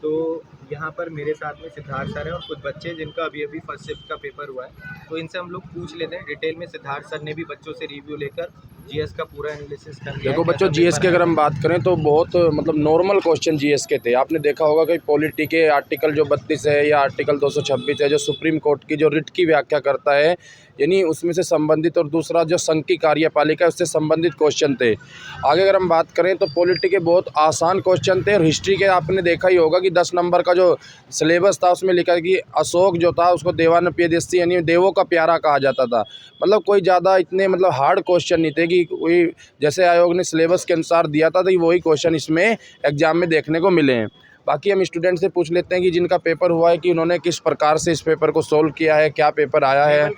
तो यहाँ पर मेरे साथ में सिद्धार्थ सर हैं और कुछ बच्चे जिनका अभी फर्स्ट शिफ्ट का पेपर हुआ है, तो इनसे हम लोग पूछ लेते हैं डिटेल में। सिद्धार्थ सर ने भी बच्चों से रिव्यू लेकर जीएस का पूरा एनालिसिस कर लिया है। देखो बच्चों, जीएस की अगर हम बात करें तो बहुत मतलब नॉर्मल क्वेश्चन जीएस के थे। आपने देखा होगा कि पॉलिटी के आर्टिकल जो 32 है या आर्टिकल 226 है, जो सुप्रीम कोर्ट की जो रिट की व्याख्या करता है, यानी उसमें से संबंधित, और दूसरा जो संघ की कार्यपालिका है उससे संबंधित क्वेश्चन थे। आगे अगर हम बात करें तो पॉलिटी के बहुत आसान क्वेश्चन थे, और हिस्ट्री के आपने देखा ही होगा कि 10 नंबर का जो सिलेबस था उसमें लिखा कि अशोक जो था उसको देवानप्यदस्ती यानी देवों का प्यारा कहा जाता था। मतलब कोई ज़्यादा इतने मतलब हार्ड क्वेश्चन नहीं थे कि कोई, जैसे आयोग ने सिलेबस के अनुसार दिया था तो वही क्वेश्चन इसमें एग्जाम में देखने को मिले हैं। बाकी हम स्टूडेंट से पूछ लेते हैं कि जिनका पेपर हुआ है कि उन्होंने किस प्रकार से इस पेपर को सोल्व किया है, क्या पेपर आया है,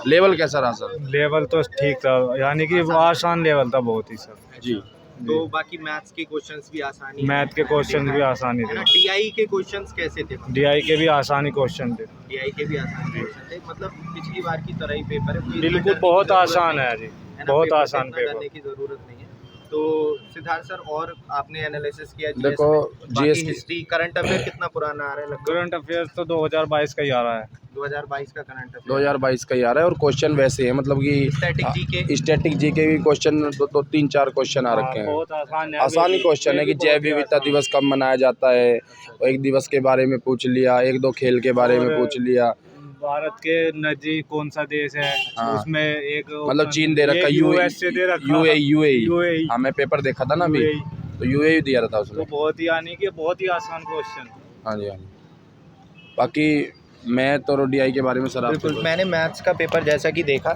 लेवल कैसा रहा सर? लेवल तो ठीक था, यानी कि आसान लेवल था बहुत ही सर जी। तो बाकी मैथ्स के क्वेश्चंस भी आसानी, मैथ के क्वेश्चन भी आसानी है ना। थे। डीआई के क्वेश्चंस कैसे थे? डीआई के भी आसानी क्वेश्चन थे। डीआई के भी आसान क्वेश्चन थे, मतलब पिछली बार की तरह ही पेपर है। बिल्कुल बहुत आसान है जी, बहुत आसान पेपर, करने की जरूरत नहीं है। तो सिद्धार्थ सर, और आपने एनालिसिस किया GS देखो में? जीएस बाकी हिस्ट्री करंट अफेयर कितना पुराना आ रहा है लगभग? करंट अफेयर्स तो 2022 का ही आ रहा है। 2022 का करंट अफेयर, 2022 का ही आ रहा है, और क्वेश्चन वैसे है मतलब कि स्टैटिक जीके भी क्वेश्चन दो 3-4 क्वेश्चन आ रखे हैं। बहुत आसान है, आसानी क्वेश्चन है कि जैव विविधता दिवस कब मनाया जाता है, एक दिवस के बारे में पूछ लिया, 1-2 खेल के बारे में पूछ लिया। भारत के नजदीक कौन सा देश है, हाँ। उसमें एक मतलब चीन दे रखा, यूएसए दे रखा, यूएई। हाँ, मैं पेपर देखा था ना अभी, तो यूएई दिया था उसमें। तो बहुत ही, यानी कि बहुत ही आसान क्वेश्चन। हाँ जी, हाँ जी। बाकी मैथ और डीआई के बारे में सर बिल्कुल। मैंने मैथ्स का पेपर जैसा कि देखा,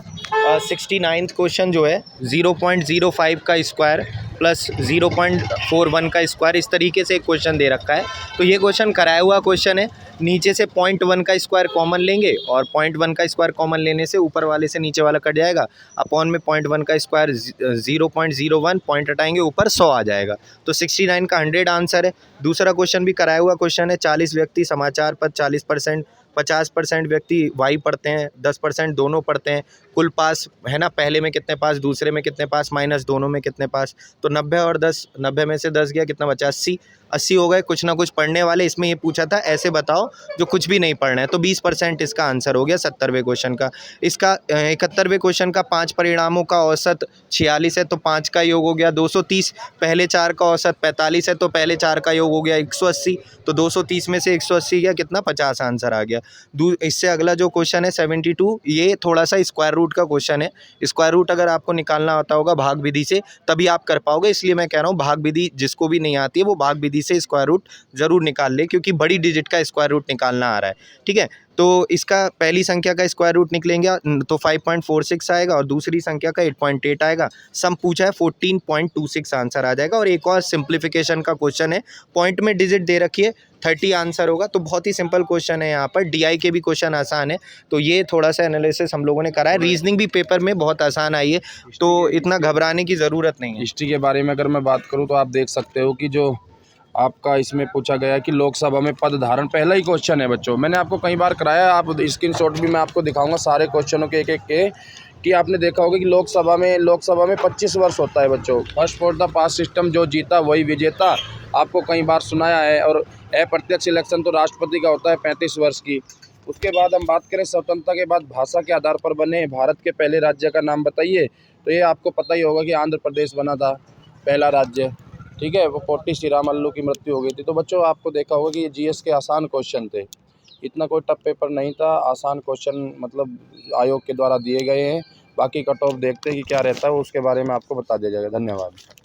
69th क्वेश्चन जो है 0.05 का स्क्वायर प्लस 0.41 का स्क्वायर, इस तरीके से एक क्वेश्चन दे रखा है। तो ये क्वेश्चन कराया हुआ क्वेश्चन है। नीचे से 0.1 का स्क्वायर कॉमन लेंगे, और 0.1 का स्क्वायर कॉमन लेने से ऊपर वाले से नीचे वाला कट जाएगा। अपॉन में 0.1 का स्क्वायर 0.01 पॉइंट हटाएंगे, ऊपर 100 आ जाएगा। तो 69 का 100 आंसर है। दूसरा क्वेश्चन भी कराया हुआ क्वेश्चन है। 40 व्यक्ति समाचार पत्र, 40%, 50% व्यक्ति वाई पढ़ते हैं, 10% दोनों पढ़ते हैं। कुल पास है ना, पहले में कितने पास, दूसरे में कितने पास, माइनस दोनों में कितने पास। तो 90 और 10, 90 में से 10 गया, कितना बचा? 80 हो गए। कुछ ना कुछ पढ़ने वाले। इसमें ये पूछा था ऐसे बताओ जो कुछ भी नहीं पढ़ना है, तो 20% इसका आंसर हो गया 70वें क्वेश्चन का। इसका 71वें क्वेश्चन का 5 परिणामों का औसत 46 है, तो 5 का योग हो गया 230। पहले 4 का औसत 45 है, तो पहले 4 का योग हो गया 180। तो 230 में से 180 गया, कितना? 50 आंसर आ गया। इससे अगला जो क्वेश्चन है 72, ये थोड़ा सा स्क्वायर रूट का क्वेश्चन है। स्क्वायर रूट अगर आपको निकालना आता होगा भाग विधि से, तभी आप कर पाओगे। इसलिए मैं कह रहा हूँ भाग विधि जिसको भी नहीं आती है वो भाग विधि से स्क्वायर रूट जरूर निकाल ले, क्योंकि बड़ी डिजिट का स्क्वायर रूट निकालना आ रहा है। ठीक है, तो इसका पहली संख्या का स्क्वायर रूट निकलेंगे तो 5.46 आएगा, और दूसरी संख्या का 8.8 आएगा। सम पूछा है 14.26 आंसर आ जाएगा। और एक और सिंप्लीफिकेशन का क्वेश्चन है, पॉइंट में डिजिट दे रखी है, 30 आंसर होगा। तो बहुत ही सिंपल क्वेश्चन है। यहाँ पर डीआई के भी क्वेश्चन आसान है। तो ये थोड़ा सा एनालिसिस हम लोगों ने करा है। रीजनिंग भी पेपर में बहुत आसान आई है, तो इतना घबराने की ज़रूरत नहीं है। हिस्ट्री के बारे में अगर मैं बात करूं तो आप देख सकते हो कि जो आपका इसमें पूछा गया कि लोकसभा में पद धारण, पहला ही क्वेश्चन है बच्चों। मैंने आपको कई बार कराया, आप स्क्रीनशॉट भी मैं आपको दिखाऊंगा सारे क्वेश्चनों के एक के, कि आपने देखा होगा कि लोकसभा में 25 वर्ष होता है बच्चों। First for the pass system, जो जीता वही विजेता, आपको कई बार सुनाया है। और अप्रत्यक्ष इलेक्शन तो राष्ट्रपति का होता है 35 वर्ष की। उसके बाद हम बात करें स्वतंत्रता के बाद भाषा के आधार पर बने भारत के पहले राज्य का नाम बताइए, तो ये आपको पता ही होगा कि आंध्र प्रदेश बना था पहला राज्य। ठीक है, वो पोटी श्री रामल्लू की मृत्यु हो गई थी। तो बच्चों आपको देखा होगा कि ये जीएस के आसान क्वेश्चन थे, इतना कोई टफ पेपर नहीं था। आसान क्वेश्चन मतलब आयोग के द्वारा दिए गए हैं। बाकी कट ऑफ देखते हैं कि क्या रहता है, उसके बारे में आपको बता दिया जाएगा। धन्यवाद।